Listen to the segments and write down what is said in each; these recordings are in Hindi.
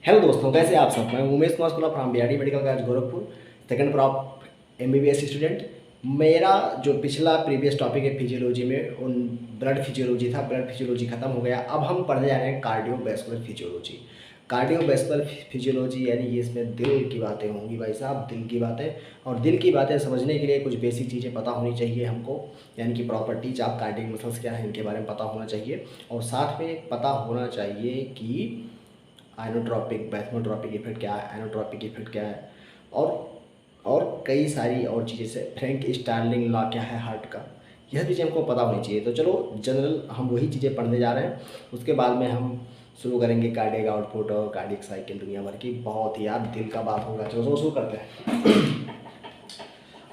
हेलो दोस्तों, कैसे आप सब। मैं Umesh Kumar school from BRD medical college Gorakhpur, second prop MBBS student. मेरा जो पिछला प्रीवियस टॉपिक है फिजियोलॉजी में, उन ब्लड फिजियोलॉजी था। ब्लड फिजियोलॉजी खत्म हो गया। अब हम पढ़ने जा रहे हैं कार्डियोवैस्कुलर फिजियोलॉजी। कार्डियोवैस्कुलर फिजियोलॉजी यानी ये इसमें दिल की बातें होंगी भाई साहब, दिल की बातें। और दिल की बातें समझने के लिए कुछ बेसिक चीज़ें पता होनी चाहिए हमको, यानी कि प्रॉपर्टीज ऑफ कार्डियक मसल्स क्या है, इनके बारे में पता होना चाहिए। और साथ में पता होना चाहिए कि आइनोट्रॉपिक बैथमोट्रॉपिक इफेक्ट क्या है, आइनोट्रॉपिक इफेक्ट क्या है, और कई सारी और चीज़ें से फ्रैंक स्टार्लिंग लॉ क्या है हार्ट का, यह चीज़ें हमको पता होनी चाहिए। तो चलो जनरल हम वही चीज़ें पढ़ने जा रहे हैं। उसके बाद में हम शुरू करेंगे कार्डियक आउटपुट और कार्डियक साइकिल दुनिया भर की। बहुत ही यार दिल का बात होगा। चलो शुरू करते हैं।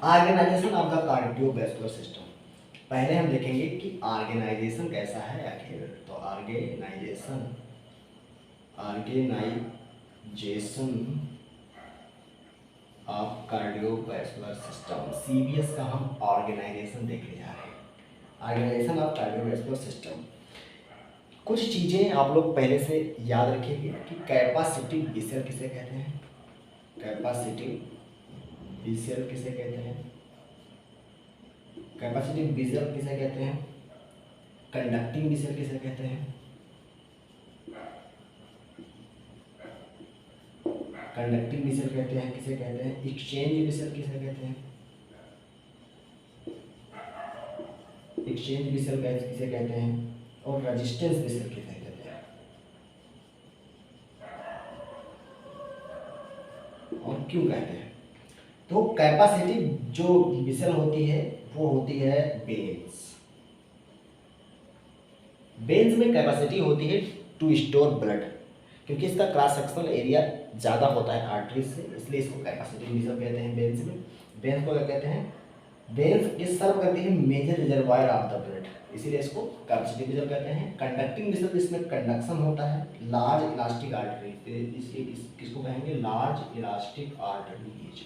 Organisation of the cardiovascular system. पहले हम देखेंगे कि ऑर्गेनाइजेशन कैसा है आखिर। तो organisation of cardiovascular system, CBS का हम ऑर्गेनाइजेशन देखने जा रहे हैं। Organisation of cardiovascular system. कुछ चीज़ें आप लोग पहले से याद रखिएगा कि कैपेसिटिव विशेल किसे कहते हैं, कैपेसिटिव विशेल किसे कहते हैं, कैपेसिटिव विशेल किसे कहते हैं, कंडक्टिंग विशेल किसे कहते हैं, कंडक्टिंग विशेल कहते हैं किसे कहते हैं, एक्सचेंज विशेल किसे कहते हैं, एक्सचेंज विशेल किसे कहते हैं, और रेजिस्टेंस विशेल किसे कहते हैं, और क्यों कहते हैं। तो कैपेसिटी जो विशेल होती है वो होती है वेन्स। वेन्स में कैपेसिटी होती है टू स्टोर ब्लड, क्योंकि इसका क्रॉस सेक्शनल एरिया ज़्यादा होता है आर्टरीज से, इसलिए इसको कैपेसिटी विशेल कहते हैं। वेन्स में, वेन्स को क्या कहते हैं, वेन्स इस सर्व करती है major reservoir of the blood, इसीलिए इसको कैपेसिटी विशेल कहते हैं। कंडक्टिंग विशेल, इसमें कंडक्शन होता है। लार्ज इलास्टिक आर्टरी, किसको कहेंगे, large elastic arteries.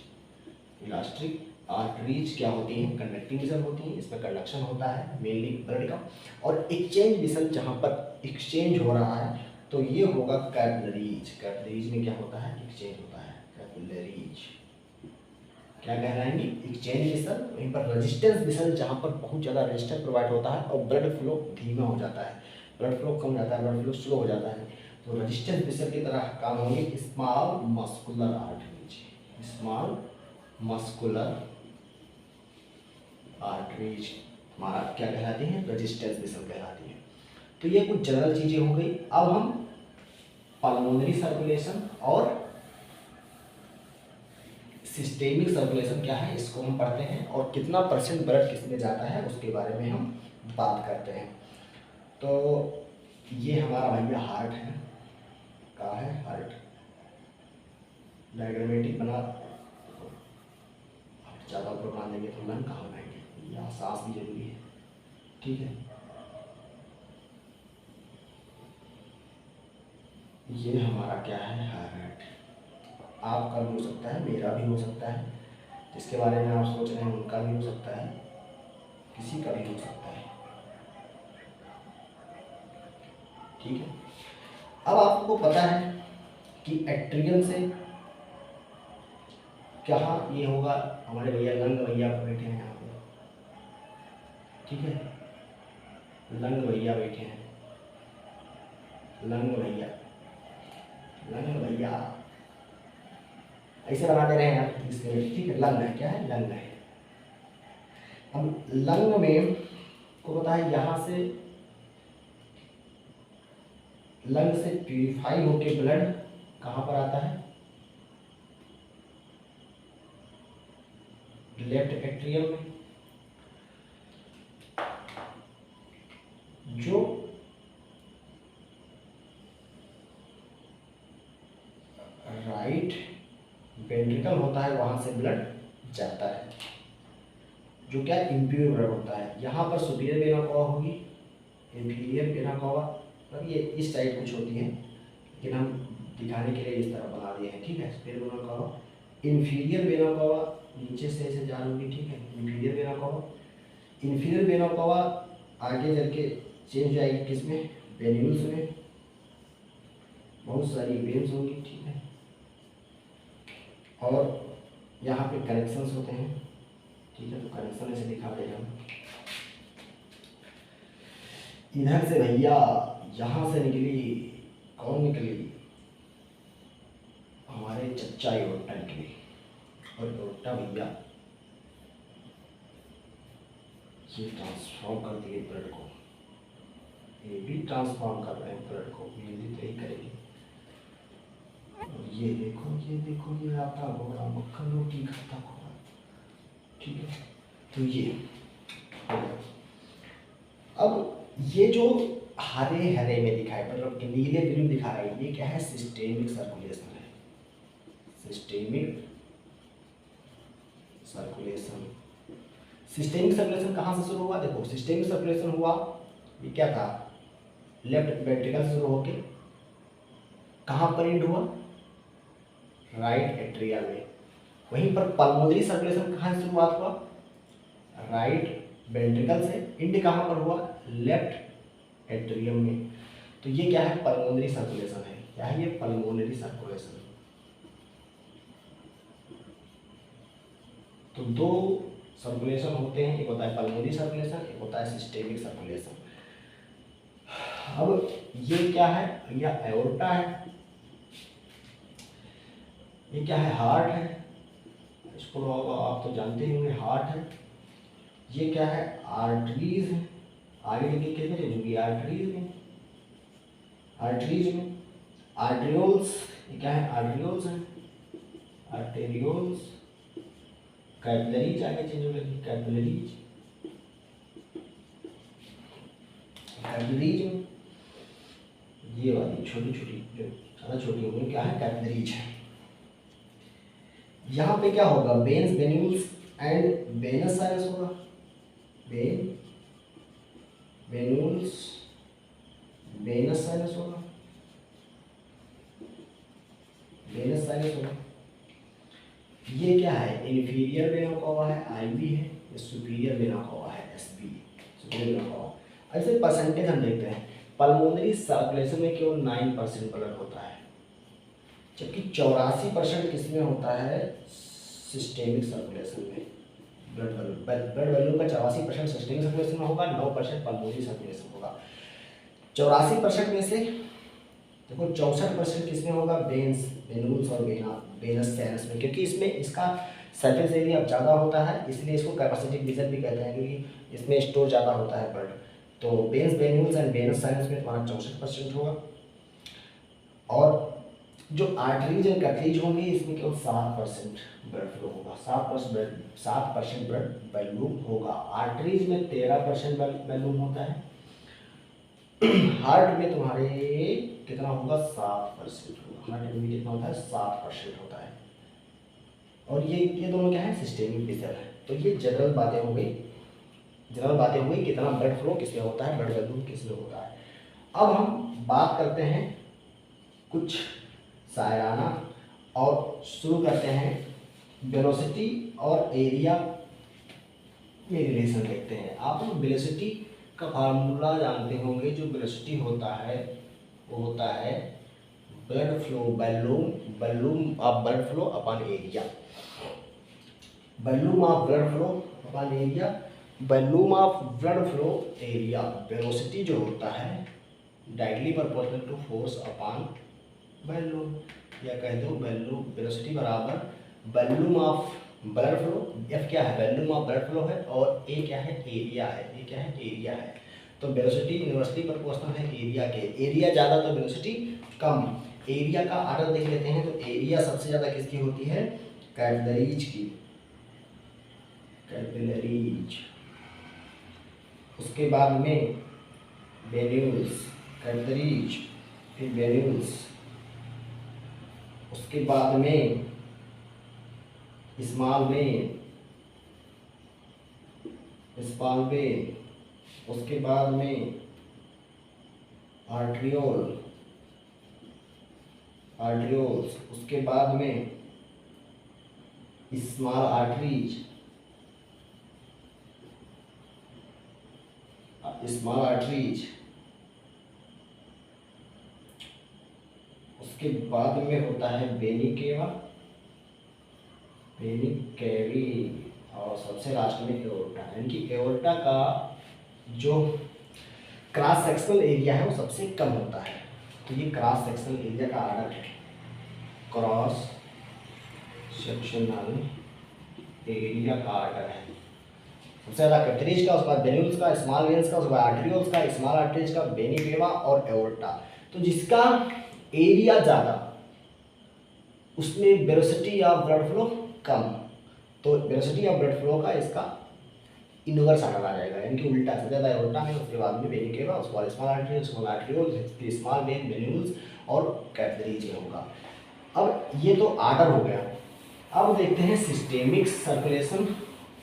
Elastic arteries क्या होती हैं, कंडक्टिंग विशेल होती हैं, इसमें कंडक्शन होता है मेनली ब्लड का। और एक्सचेंज विशेल, जहाँ पर एक्सचेंज हो रहा है तो ये होगा कैपिलरीज। कैपिलरीज में क्या होता है, एक्सचेंज होता है। कैपिलरीज क्या कहलाएंगी, एक्सचेंज विशेल। वहीं पर रेजिस्टेंस विशेल, जहाँ पर बहुत ज़्यादा रेजिस्टेंस प्रोवाइड होता है और ब्लड फ्लो धीमा हो जाता है, ब्लड फ्लो कम हो जाता है, ब्लड फ्लो स्लो हो जाता है, तो रेजिस्टेंस विशेल की तरह काम होंगे small muscular arteries. Small muscular arteries हमारा क्या कहलाती है, रेजिस्टेंस विशेल कहलाती है। तो ये कुछ जनरल चीज़ें हो गई। अब हम पल्मोनरी सर्कुलेशन और सिस्टेमिक सर्कुलेशन क्या है इसको हम पढ़ते हैं, और कितना परसेंट ब्लड किस में जाता है उसके बारे में हम बात करते हैं। तो ये हमारा भैया हार्ट है, कहाँ है हार्ट, डायग्रामेटिक बना, ज़्यादा ऊपर बना देंगे तो लंग कहाँ बनाएंगे, यहाँ सांस भी जरूरी है, ठीक है। ये हमारा क्या है, हार्ट। आपका भी हो सकता है, मेरा भी हो सकता है, जिसके बारे में आप सोच रहे हैं उनका भी हो सकता है, किसी का भी हो सकता है, ठीक है। अब आपको पता है कि एट्रियम से क्या ये होगा, हमारे भैया लंग भैया बैठे हैं यहाँ पे, ठीक है, लंग भैया बैठे हैं, लंग भैया, लंग भैया ऐसे बना दे रहे हैं आप इसके, ठीक है। लंग है, क्या है, लंग है। अब लंग में को पता है यहाँ से लंग से प्यूरिफाई होके ब्लड कहाँ पर आता है, लेफ्ट एट्रियम में। जो राइट वेंट्रिकल होता है वहां से ब्लड जाता है, जो क्या इम्प्योर ब्लड होता है। यहाँ पर सुपीरियर वेना कवा होगी, इंफीरियर वेना कवा, मतलब ये इस टाइप कुछ होती है, लेकिन हम दिखाने के लिए इस तरह बना दिए हैं, ठीक है। सुपीरियर वेना कवा, इंफीरियर वेना कवा नीचे से ऐसे जा रही, ठीक है, इंफीरियर वेना कवा। इंफीरियर वेना कवा आगे चल के चेंज आएगी किसमें, वेन्यूल्स में, बहुत सारी वेव्स होंगी, ठीक है। और यहाँ पे कनेक्शंस होते हैं, ठीक है। तो कनेक्शन ऐसे दिखा देगा हम, इधर से भैया यहाँ से निकली, कौन निकली, हमारे चच्चा योटा निकली। और योटा भैया ये ट्रांसफॉर्म कर दिए ब्लड को, ये भी ट्रांसफॉर्म कर रहे हैं ब्लड को, ये भी यही करेगी। और ये देखो, ये देखो, ये आता घोड़ा मक्खन रोटी खाता घोड़ा, ठीक है। तो ये अब ये जो हरे हरे में दिखाई, मतलब नीले ब्लू दिखा रहा है, ये क्या है, सिस्टेमिक सर्कुलेशन है। सिस्टेमिक सर्कुलेशन, सिस्टेमिक सर्कुलेशन कहाँ से शुरू हुआ, देखो सिस्टेमिक सर्कुलेशन हुआ, ये क्या था, लेफ्ट वेंट्रिकल से शुरू होके कहाँ पर एंड हुआ, राइट एट्रियल में। वहीं पर पल्मोनरी सर्कुलेशन कहाँ से शुरुआत हुआ, राइट वेंट्रिकल से, एंड कहाँ पर हुआ, लेफ्ट एट्रियम में। तो ये क्या है, पल्मोनरी सर्कुलेशन है। क्या है ये, पल्मोनरी सर्कुलेशन। तो दो सर्कुलेशन होते हैं, एक होता है पल्मोनरी सर्कुलेशन, एक होता है सिस्टेमिक सर्कुलेशन। अब ये क्या है, ये एओर्टा है, ये क्या है, हार्ट है, इसको आप तो जानते ही होंगे, हार्ट है। ये क्या है, आर्टरीज है, आगे लिखिए कैसे लिखूंगी, आर्टरीज में, आर्टरीज में, आर्ट्रियोल्स, ये क्या है, आर्ट्रियोल्स है, आर्टेरियोल्स, कैपिलरीज आगे चेंज हो गई, कैपिलरीज, कैपिलरीज में ये वाली छोटी छोटी जो ज़्यादा छोटी होगी क्या है, कैपिलरीज है। यहाँ पे क्या होगा, veins, venules and Venus sinus होगा, वेन, वेन्यूल्स, वेनस साइनस होगा, वेनस साइनस होगा। ये क्या है, इन्फीरियर वेना कवा है, आईवी है, ये सुपीरियर वेना कवा है, एसबी, सुपीरियर वेना कवा। ऐसे परसेंटेज हम देखते हैं, पल्मोनरी सर्कुलेशन में केवल 9% ब्लड होता है, जबकि 84% किसमें होता है, सिस्टेमिक सर्कुलेशन में। ब्लड वॉल्यूम का 84% सिस्टेमिक सर्कुलेशन में होगा, 9% पल्मोनरी सर्कुलेशन होगा। 84% में से देखो 64% किसमें होगा, वेन्स, वेन्यूल्स और वेनस साइनस में, क्योंकि इसमें इसका सरफेस एरिया ज़्यादा होता है, इसलिए इसको कैपेसिटिव रीजन भी कहते हैं, क्योंकि इसमें स्टोर ज़्यादा होता है ब्लड। तो veins, venules and Venus sinus में तुम्हारा 64% होगा। और जो आर्टरीज एंड कैपिलरीज होंगे, इसमें केवल 7% ब्लड फ्लो होगा, 7% ब्लड वॉल्यूम होगा। आर्टरीज में 13% वॉल्यूम होता है, हार्ट में तुम्हारे कितना होगा, 7% होगा, हार्ट में कितना होता है, 7% होता है। और ये दोनों क्या है, सिस्टेमिक डिजल है। तो ये जनरल बातें हो गई, जनरल बातें हो गई, कितना ब्लड फ्लो किसमें होता है, ब्लड वॉल्यूम किसमें होता है। अब हम बात करते हैं कुछ शायराना, और शुरू करते हैं वेलोसिटी और एरिया में रिलेशन देखते हैं। आप लोग वेलोसिटी का फार्मूला जानते होंगे, जो वेलोसिटी होता है वो होता है blood flow, volume of blood flow upon area, volume of blood flow upon area, volume of blood flow area. Velocity जो होता है directly proportional to force upon volume, या कह दो वॉल्यूम, वेलोसिटी बराबर volume of blood flow. F क्या है, वॉल्यूम ऑफ ब्लड फ्लो है, और ए क्या है, एरिया है, ए क्या है, एरिया है। तो वेलोसिटी इनवर्सली प्रोपोर्शनल है एरिया के, एरिया ज़्यादा तो वेलोसिटी कम। एरिया का आर्डर देख लेते हैं, तो एरिया सबसे ज़्यादा किसकी होती है, कैपिलरीज की, कैपिलरीज। उसके बाद में वेन्यूल्स, कैपिलरीज, फिर वेन्यूल्स, उसके बाद में स्मॉल वेन, स्मॉल वेन, उसके बाद में आर्ट्रियोल, आर्ट्रियोल्स, उसके बाद में स्मॉल आर्टरीज, स्मॉल आर्टरीज, उसके बाद में होता है वेनी केवा, वेनी केवी, और सबसे लास्ट में एओर्टा। यानी कि एओर्टा का जो क्रॉस सेक्शनल एरिया है वो सबसे कम होता है। तो ये क्रॉस सेक्शनल एरिया का आर्डर है, क्रॉस सेक्शनल एरिया का आर्डर है। सबसे ज़्यादा कैपिटरीज का, उसके बाद वेन्यूल्स का, स्मॉल वेन्स का, उसके बाद आर्टरियोल्स का, स्मॉल आर्टरीज का, वेनी केवा और एओर्टा। तो जिसका एरिया ज़्यादा उसमें वेलोसिटी ऑफ ब्लड फ्लो कम, तो वेलोसिटी ऑफ ब्लड फ्लो का इसका इनवर्स आर्डर आ जाएगा, यानी कि उल्टा। सबसे ज़्यादा एओर्टा में, उसके बाद में वेनी केवा, उसके बाद small artery, small arterioles, small when, venules और कैपिटरीज में होगा। अब ये तो आर्डर हो गया। अब देखते हैं सिस्टेमिक सर्कुलेशन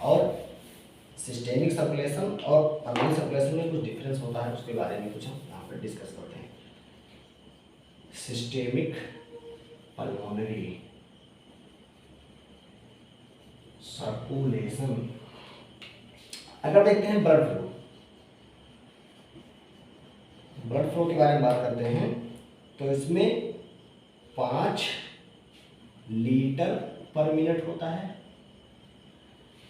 और पल्मोनरी सर्कुलेशन में कुछ डिफरेंस होता है, उसके बारे में कुछ हम यहाँ पर डिस्कस करते हैं। सिस्टेमिक पल्मोनरी सर्कुलेशन, अगर देखते हैं ब्लड फ्लो के बारे में बात करते हैं, तो इसमें 5 लीटर पर मिनट होता है,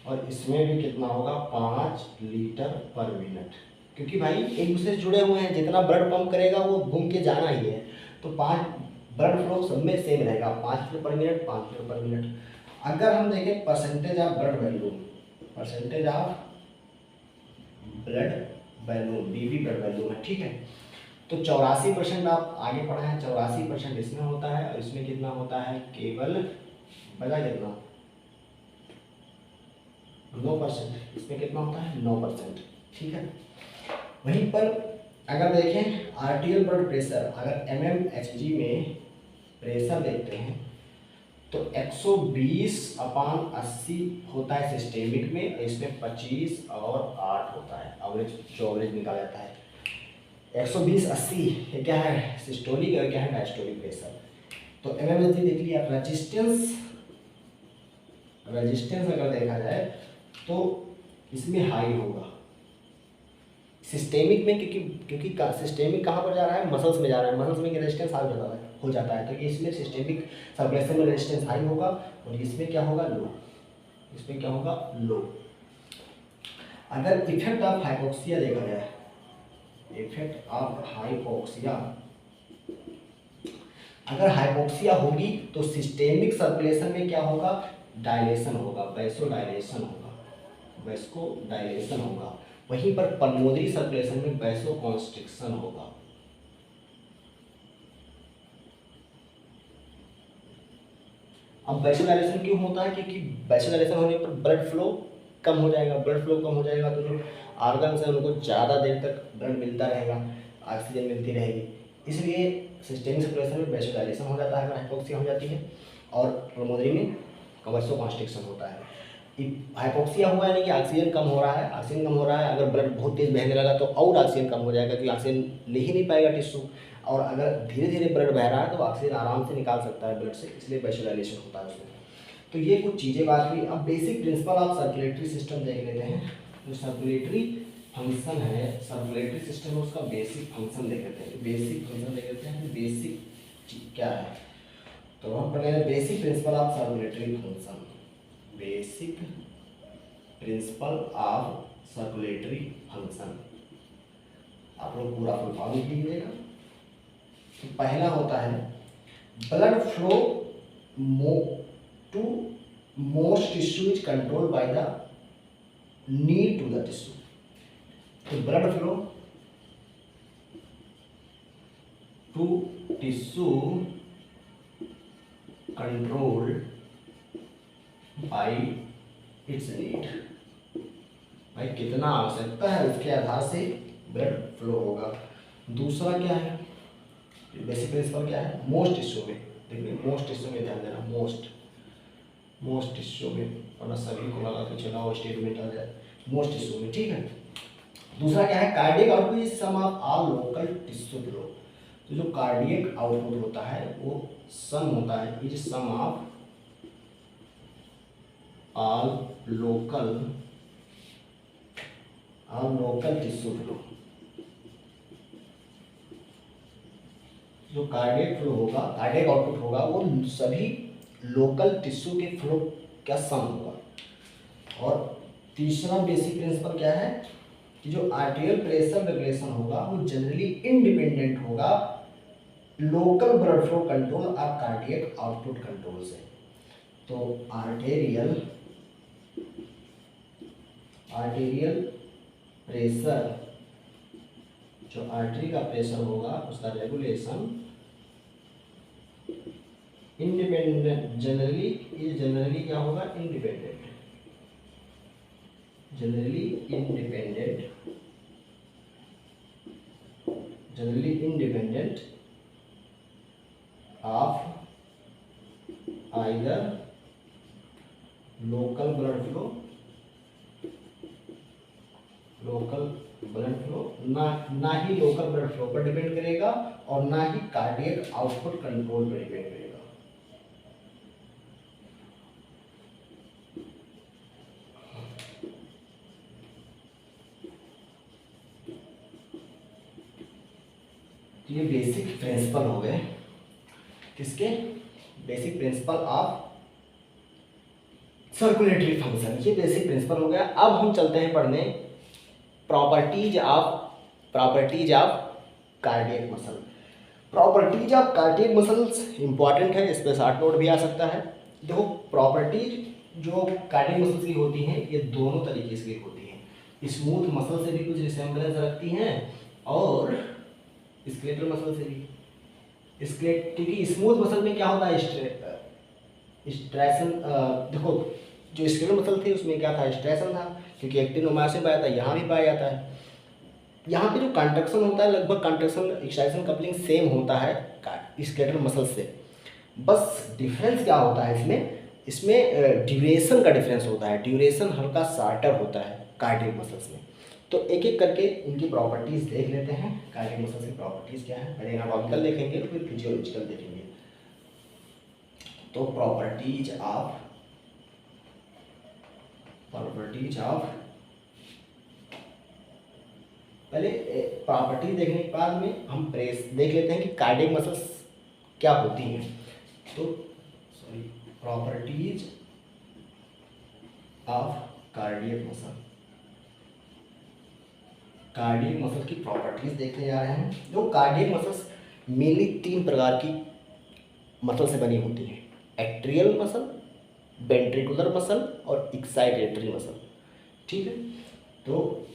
और इसमें भी कितना होगा, 5 लीटर पर मिनट। क्योंकि भाई एक दूसरे से जुड़े हुए हैं, जितना ब्लड पंप करेगा वो घूम के जाना ही है, तो 5 ब्लड फ्लो सब में सेम रहेगा, 5 लीटर पर मिनट, 5 लीटर पर मिनट। अगर हम देखें percentage of blood volume, percentage of blood volume, BB blood volume है, ठीक है। तो 84% आप आगे पढ़ा है, 84% इसमें होता है, और इसमें कितना होता है, केवल बजा कितना 9%, इसमें कितना होता है 9%, ठीक है। वहीं पर अगर देखें आर्टियल ब्लड प्रेशर, अगर mmHg में प्रेशर देखते हैं तो 120/80 होता है सिस्टेमिक में, इसमें 25 और 8 होता है एवरेज, जो एवरेज निकाला जाता है। 120/80 ये क्या है, सिस्टोलिक, और क्या है डायस्टोलिक प्रेशर। तो mmHg देख लिया। रेजिस्टेंस अगर देखा जाए तो इसमें हाई होगा सिस्टेमिक में, क्योंकि सिस्टेमिक कहाँ पर जा रहा है, मसल्स में जा रहा है, मसल्स में रेजिस्टेंस हाई हो जाता है, तो इसमें सिस्टेमिक सर्कुलेशन में रेजिस्टेंस हाई होगा, और इसमें क्या होगा, लो। इसमें क्या होगा, लो। अगर इफेक्ट ऑफ हाइपोक्सिया देखा जाए, इफेक्ट ऑफ हाइपोक्सिया, अगर हाइपोक्सिया होगी तो सिस्टेमिक सर्कुलेशन में क्या होगा, डायलेशन होगा, वैसोडायलेशन होगा। वहीं पर पल्मोनरी सर्कुलेशन में वैसोकॉन्स्ट्रिक्शन होगा। अब वैसोडायलेशन क्यों होता है, क्योंकि वैसोडायलेशन होने पर ब्लड फ्लो कम हो जाएगा, तो जो ऑर्गन्स है उनको ज़्यादा देर तक ब्लड मिलता रहेगा, ऑक्सीजन मिलती रहेगी, इसलिए सिस्टेमिक सर्कुलेशन में वैसोडायलेशन हो जाता है अगर हाइपोक्सिया हो जाती है, और पल्मोनरी में वैसोकॉन्स्ट्रिक्शन होता है। हाइपोक्सिया हुआ यानी कि ऑक्सीजन कम हो रहा है, अगर ब्लड बहुत तेज बहने लगा तो और ऑक्सीजन कम हो जाएगा, क्योंकि ऑक्सीजन ले ही नहीं पाएगा टिश्यू, और अगर धीरे धीरे ब्लड बह रहा है तो ऑक्सीजन आराम से निकाल सकता है ब्लड से, इसलिए वैसोडायलेशन होता है उसमें। तो ये कुछ चीज़ें बात हुई। अब basic principle of circulatory system देख लेते हैं। जो सर्कुलेटरी फंक्शन है, सर्कुलेटरी सिस्टम में उसका बेसिक फंक्शन देख लेते हैं। बेसिक क्या है, तो हम पढ़ लेंगे basic principle of circulatory function. Basic principle of circulatory function, आप लोग पूरा फुल फॉर्म लिख लीजिएगा। तो पहला होता है blood flow to most tissue is control by the need to the tissue. तो blood flow to tissue control by its need, भाई कितना आवश्यकता है उसके आधार से ब्लड फ्लो होगा। दूसरा क्या है, बेसिक प्रिंसिपल क्या है, मोस्ट टिश्यू में, देखिए मोस्ट टिश्यू में ध्यान देना, मोस्ट टिश्यू में, वरना सभी को लगा तो चला वो स्टेटमेंट आ जाए, मोस्ट टिश्यू में, ठीक है। दूसरा क्या है, cardiac output is sum of all local tissue flow. तो जो कार्डियक आउटपुट होता है वो सम होता है, is sum of all local tissue flow. जो कार्डियक फ्लो होगा, कार्डियक आउटपुट होगा, वो सभी लोकल टिश्यू के फ्लो का सम होगा। और तीसरा बेसिक प्रिंसिपल क्या है कि जो आर्टेरियल प्रेशर रेगुलेशन होगा वो जनरली इंडिपेंडेंट होगा लोकल ब्लड फ्लो कंट्रोल और कार्डियक आउटपुट कंट्रोल से। तो आर्टेरियल प्रेशर, जो आर्टरी का प्रेशर होगा उसका रेगुलेशन इंडिपेंडेंट जनरली क्या होगा, generally independent of either local blood flow ना ही लोकल ब्लड फ्लो पर डिपेंड करेगा और ना ही कार्डियक आउटपुट कंट्रोल पर डिपेंड करेगा। ये बेसिक प्रिंसिपल हो गए किसके, basic principle of circulatory function, ये बेसिक प्रिंसिपल हो गया। अब हम चलते हैं पढ़ने properties of cardiac muscle. Properties of cardiac muscles important है, इस पर शॉर्ट नोट भी आ सकता है। देखो प्रॉपर्टीज जो कार्डियक मसल्स की होती हैं ये दोनों तरीके से होती हैं, स्मूथ मसल से भी कुछ रिसेम्बलेंस रखती हैं और स्केलेटल मसल से भी। क्योंकि स्मूथ मसल में क्या होता है, स्ट्रेसन, देखो जो स्केलेटल मसल थे उसमें क्या था, स्ट्रेसन था, क्योंकि एक्टिन और मायोसिन पाया था, यहाँ भी पाया जाता है। यहाँ पे जो कंट्रक्शन होता है लगभग कंट्रक्शन एक्सटेंशन कपलिंग सेम होता है स्केलेटल मसल से, बस डिफरेंस क्या होता है इसमें ड्यूरेशन का डिफरेंस होता है, ड्यूरेशन हल्का शार्टर होता है कार्डियक मसल्स में। तो एक एक करके इनकी प्रॉपर्टीज देख लेते हैं, कार्डियक मसल्स की प्रॉपर्टीज क्या है। पहले एनाटॉमिकल देखेंगे फिर फिजियोलॉजिकल देखेंगे। तो प्रॉपर्टीज ऑफ पहले प्रॉपर्टीज देखने के बाद में हम प्रेस देख लेते हैं कि कार्डियक मसल्स क्या होती हैं। तो प्रॉपर्टीज ऑफ कार्डियक मसल की प्रॉपर्टीज देखने जा रहे हैं। जो कार्डियक मसल्स मेनली 3 प्रकार की मसल से बनी होती हैं, एट्रियल मसल, वेंट्रिकुलर मसल और एक्साइटेटरी मसल। ठीक है, तो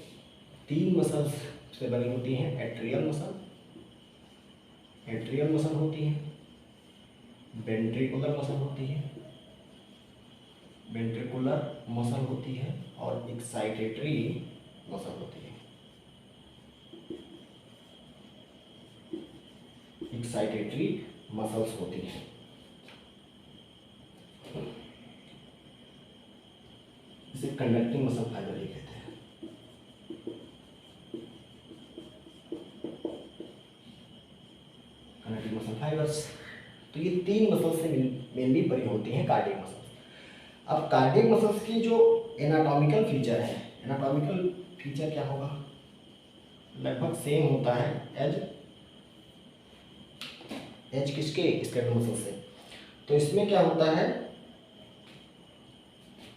3 मसल्स से बनी होती हैं, एट्रियल मसल होती है, वेंट्रिकुलर मसल होती है और एक्साइटेटरी मसल होती है। एक्साइटेटरी मसल्स होती हैं। इसे कंडक्टिंग मसल फाइबर ही कहते हैं। कंडक्टिंग मसल फाइबर्स, तो ये 3 मसल से मेनली बनी होती हैं कार्डियक मसल्स। अब कार्डियक मसल्स की जो एनाटॉमिकल फीचर है, एनाटॉमिकल फीचर क्या होगा, लगभग सेम होता है एज किसके, स्केलेटल मसल से। तो इसमें क्या होता है,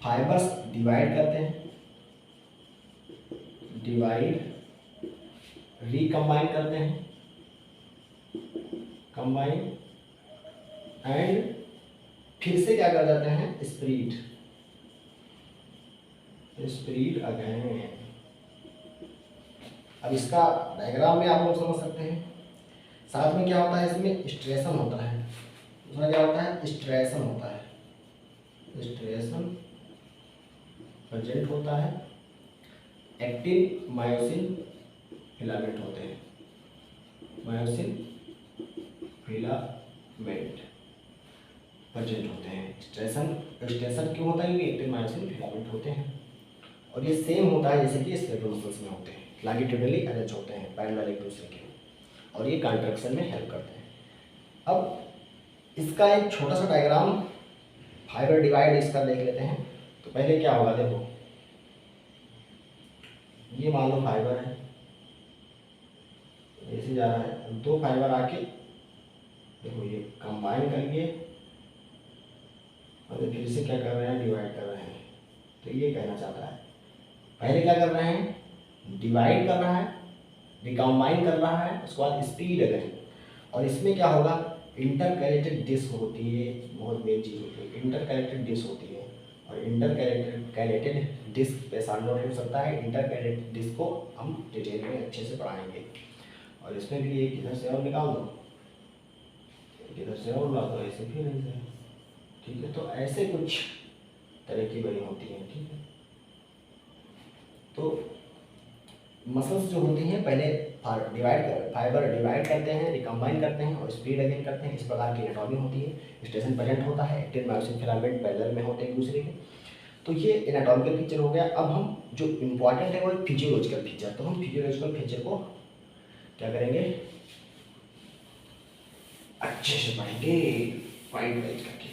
फाइबर्स डिवाइड करते हैं, रिकम्बाइन करते हैं, कंबाइन एंड फिर से क्या कर जाते हैं, स्प्रीड अगेन। अब इसका डायग्राम में आप लोग समझ सकते हैं। साथ में क्या होता है, इसमें स्ट्रेसन होता है, इसमें क्या होता है, स्ट्रेसन होता है, स्ट्रेसन प्रेजेंट होता है, एक्टिन मायोसिन फिलामेंट होते हैं, मायोसिन फिलामेंट प्रेजेंट होते हैं। स्ट्रेसन क्यों होता है, क्योंकि एक्टिन मायोसिन फिलामेंट होते हैं और ये सेम होता है जैसे कि स्केलेटल मसल्स में होते हैं, लॉन्गिट्यूडनली अटैच होते हैं पैरेलल एक दूसरे के, और ये कंट्रक्शन में हेल्प करते हैं। अब इसका एक छोटा सा डायग्राम फाइबर डिवाइड इसका देख लेते हैं। तो पहले क्या होगा, देखो ये मान लो फाइबर है, ऐसे जा रहा है, 2 फाइबर आके देखो ये कंबाइन करिए और फिर से क्या कर रहे हैं, डिवाइड कर रहे हैं। तो ये कहना चाहता है पहले क्या कर रहे हैं, डिवाइड कर रहा है, रिकम्बाइन कर रहा है, उसके बाद स्पीड अगेन। और इसमें क्या होगा, इंटरकैलेटेड डिस्क होती है, बहुत मेन चीज़ होती है, इंटरकैलेटेड डिस्क होती है। और इंटरकैलेटेड डिस्क पे साल नोट हो सकता है। इंटरकैलेटेड डिस्क को हम डिटेल में अच्छे से पढ़ाएंगे। और इसमें भी एक इधर से और निकाल दो, इधर से और ला दो, ऐसे फिर ऐसे, ठीक है। तो ऐसे कुछ तरह की बनी होती हैं, ठीक है। तो मसल्स जो होती हैं पहले फाइबर डिवाइड करते हैं, रिकम्बाइन करते हैं और स्पीड अगेन करते हैं। इस प्रकार की एनाटॉमी होती है। स्टेशन प्रेजेंट होता है, एक्टिन मायोसिन फिलामेंट पैरेलल में होते हैं एक दूसरे के। तो ये एनाटॉमिकल फीचर हो गया। अब हम जो इम्पॉर्टेंट है वो फिजियोलॉजिकल फीचर। तो हम फिजियोलॉजिकल फीचर को क्या करेंगे, अच्छे से पढ़ेंगे पॉइंट वाइज करके।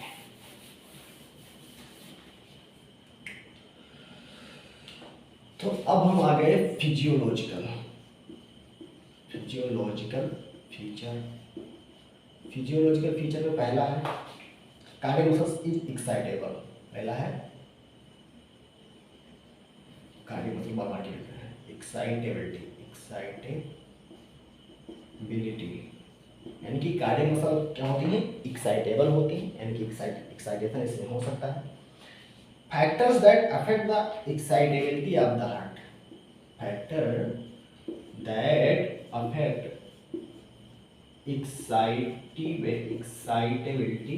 तो अब हम आ गए फिजियोलॉजिकल फीचर। फिजियोलॉजिकल फीचर में पहला है कार्डियक मसल्स इज एक्साइटेबल। पहला है कार्डियक मसल बार एक्साइटेबिलिटी, यानी कि कार्डियक मसल क्या होती है, एक्साइटेबल होती है, यानी कि एक्साइटेशन इसमें हो सकता है। Factors that affect the excitability of the heart, factor that affect excitability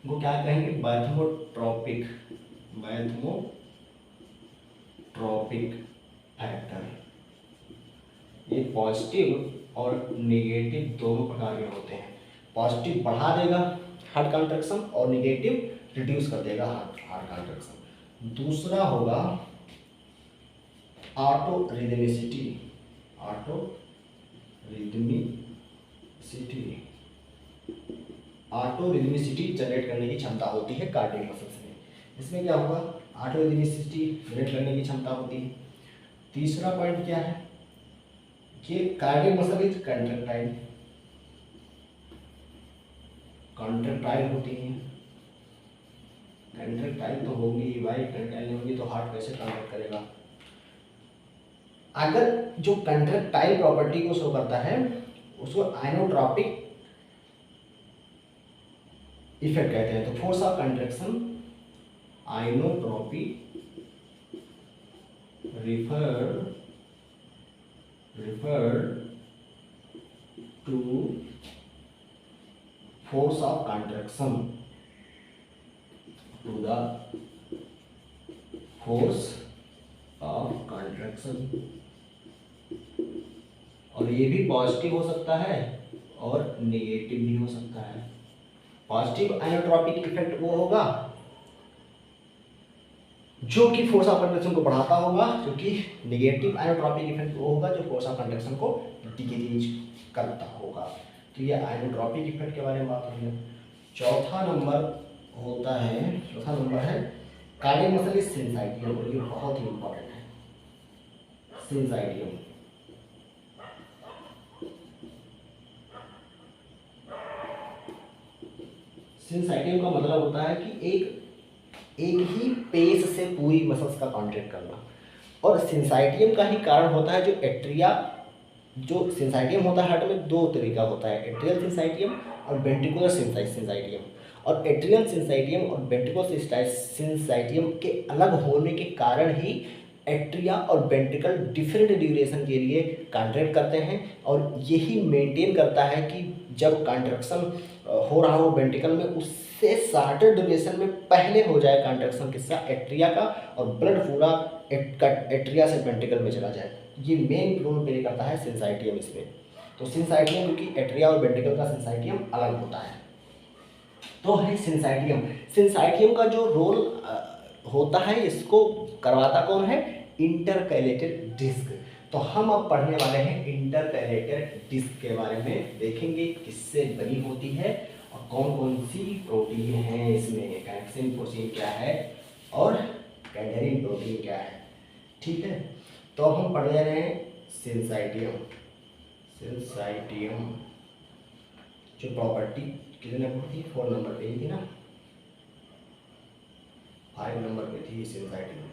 को क्या कहेंगे, बैथमोट्रोपिक फैक्टर। ये पॉजिटिव और नेगेटिव दोनों प्रकार के होते हैं। पॉजिटिव बढ़ा देगा हार्ट कॉन्ट्रैक्शन और नेगेटिव रिड्यूस कर देगा हार्ट कॉन्ट्रैक्शन। दूसरा होगा ऑटो रिदमिसिटी जनरेट करने की क्षमता होती है कार्डियक मसल्स में। इसमें क्या होगा, ऑटो रिदमिसिटी जनरेट करने की क्षमता होती है। तीसरा पॉइंट क्या है कि कार्डियक मसल इज कंट्रैक्टाइल होती है। कंट्रैक्टाइल तो होगी ही भाई, कंट्रैक्टाइल नहीं होगी तो हार्ट कैसे कंट्रैक्ट करेगा। अगर जो कंट्रैक्टाइल प्रॉपर्टी को शो करता है उसको आइनोट्रॉपिक इफेक्ट कहते हैं। तो force of contraction inotropy referred to force of contraction, to the force of contraction। और ये भी पॉजिटिव हो सकता है और नेगेटिव भी हो सकता है। पॉजिटिव आइनोट्रॉपिक इफेक्ट वो होगा जो कि फोर्स ऑफ कंडक्शन को बढ़ाता होगा, क्योंकि नेगेटिव आइनोट्रॉपिक इफेक्ट वो होगा जो फोर्स ऑफ कंडक्शन को डिक्रीज करता होगा। तो ये आइनोट्रॉपिक इफेक्ट के बारे में बात हो गई। चौथा नंबर है कार्डियक मसल इज सिंसाइटियम। और ये बहुत ही इंपॉर्टेंट है, सिंसाइटियम। सिंसाइटियम का मतलब होता है कि एक ही पेस से पूरी मसल्स का कॉन्ट्रैक्ट करना। और सिंसाइटियम का ही कारण होता है जो एट्रिया, जो सिंसाइटियम होता है हार्ट में दो तरीका होता है, एट्रियल सिंसाइटियम और वेंट्रिकुलर सिंसाइटियम। और एट्रियल सिंसाइटियम और वेंट्रिकुलर सिंसाइटियम के अलग होने के कारण ही एट्रिया और वेंट्रिकल डिफरेंट ड्यूरेशन के लिए कॉन्ट्रैक्ट करते हैं। और यही मेंटेन करता है कि जब कॉन्ट्रैक्शन हो रहा हो वेंट्रिकल में, उससे शॉर्टर ड्यूरेशन में पहले हो जाए कॉन्ट्रैक्शन किसका, एट्रिया का, और ब्लड पूरा एट्रिया से वेंट्रिकल में चला जाए। ये मेन रोल प्ले करता है सिंसाइटियम इसमें। तो सिंसाइटियम, क्योंकि एट्रिया और वेंट्रिकल का सिंसाइटियम अलग होता है, तो है सिंसाइटियम। सिंसाइटियम का जो रोल होता है इसको करवाता कौन है, इंटरकैलेटेड डिस्क। तो हम अब पढ़ने वाले हैं इंटरकैलेटेड डिस्क के बारे में, देखेंगे किससे बनी होती है और कौन कौन सी प्रोटीन है इसमें, कैक्सिन प्रोटीन क्या है और कैडरिन प्रोटीन क्या है, ठीक है। तो अब हम पढ़ रहे हैं सिंसाइटियम। जो प्रॉपर्टी कितने नंबर थी, 4 नंबर पे ही थी ना, 5 नंबर पे थी सिंसाइटियम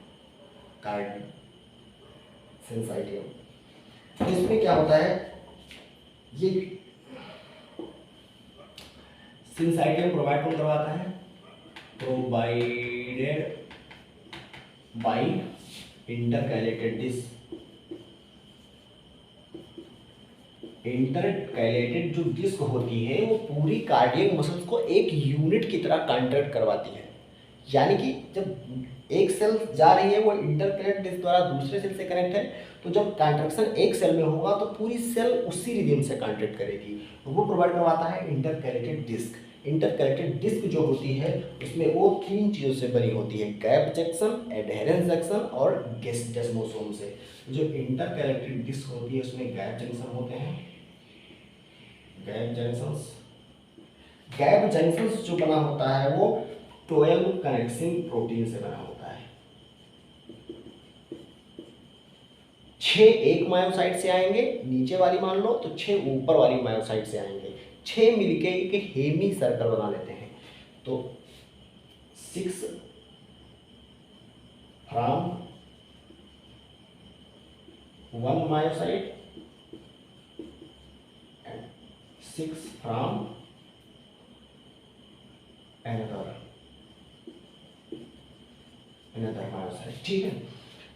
कार्ड सिंसाइटियम। तो इसमें क्या होता है, ये सिंसाइटियम प्रोवाइड कौन करवाता है, provided by intercalated disc. Intercalated जो डिस्क होती है वो पूरी कार्डियक मसल्स को एक यूनिट की तरह कॉन्ट्रैक्ट करवाती है। यानी कि जब एक सेल जा रही है वो इंटरकैलेटेड डिस्क द्वारा दूसरे सेल से कनेक्ट है, तो जब कॉन्ट्रैक्शन एक सेल में होगा तो पूरी सेल उसी रिदम से कॉन्ट्रैक्ट करेगी, वो प्रोवाइड करवाता है इंटरकैलेटेड डिस्क। इंटरकैलेटेड डिस्क जो होती है उसमें वो 3 चीज़ों से बनी होती है, गैप जंक्शन, एडहेरेंस जंक्शन और डेस्मोसोम से। जो इंटरकैलेटेड डिस्क होती है उसमें गैप जंक्शन होते हैं, गैप जंक्शंस। गैप जंक्शंस जो बना होता है वो 12 कनेक्टिंग प्रोटीन से बना होता है। 6 एक मायोसाइट से आएंगे, नीचे वाली मान लो, तो 6 ऊपर वाली मायोसाइट से आएंगे, 6 मिलके एक हेमी सर्कल बना लेते हैं। तो 6 from 1 myocyte and 6 from another myocyte, ठीक है।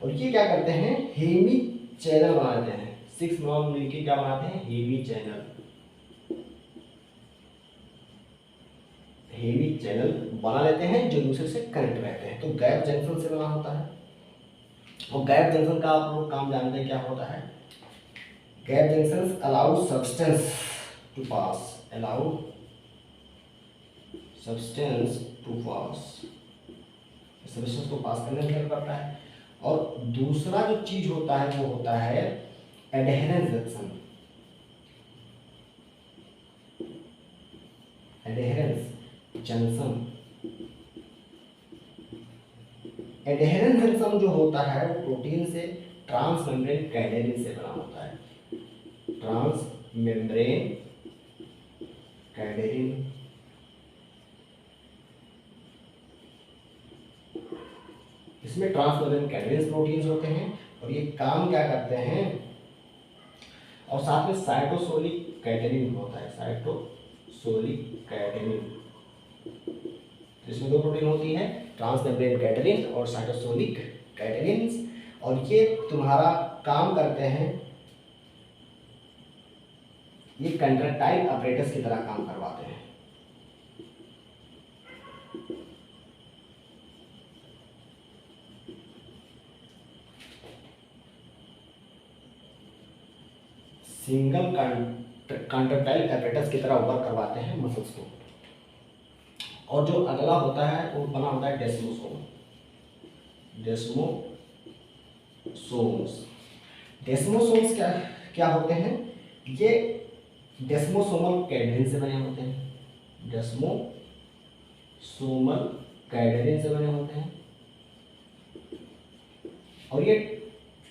और ये क्या करते हैं, हेमी चैनल बनाते हैं, 6 नॉन मिलके क्या बनाते हैं, हेमी चैनल। हेवी चैनल बना लेते हैं जो दूसरे से कनेक्ट रहते हैं, तो गैप जंक्शन से बना होता है। और गैप जंक्शन का आप लोग काम जानते हैं क्या होता है, gap junction allow substance to pass, allow substance to pass, substance को पास करने में हेल्प करता है। और दूसरा जो चीज होता है वो होता है adherence junction. Adherence junction, adherence junction जो होता है वो प्रोटीन से ट्रांसमेम्ब्रेन कैडेरिन से बना होता है, ट्रांसमेम्ब्रेन कैडेरिन। इसमें ट्रांसमेम्ब्रेन कैडेरिन प्रोटीन्स होते हैं और ये काम क्या करते हैं, और साथ में साइटोसोलिक कैडेरिन होता है, साइटोसोलिक कैडेरिन। इसमें 2 प्रोटीन होती है, ट्रांसमेम्ब्रेन कैडेरिन और साइटोसोलिक कैडेरिन, और ये तुम्हारा काम करते हैं, ये कंट्रैक्टाइल अपरेटस की तरह काम करवाते हैं। सिंगल कंट्रैक्टाइल अपरेटस की तरह वर्क करवाते हैं मसल्स को। और जो अगला होता है वो बना होता है डेस्मोसोम, डेस्मोसोम्स। डेस्मोसोम्स क्या क्या होते हैं, ये डेस्मोसोमल कैडरिन से बने होते हैं, डेस्मोसोमल कैडरिन से बने होते हैं। और ये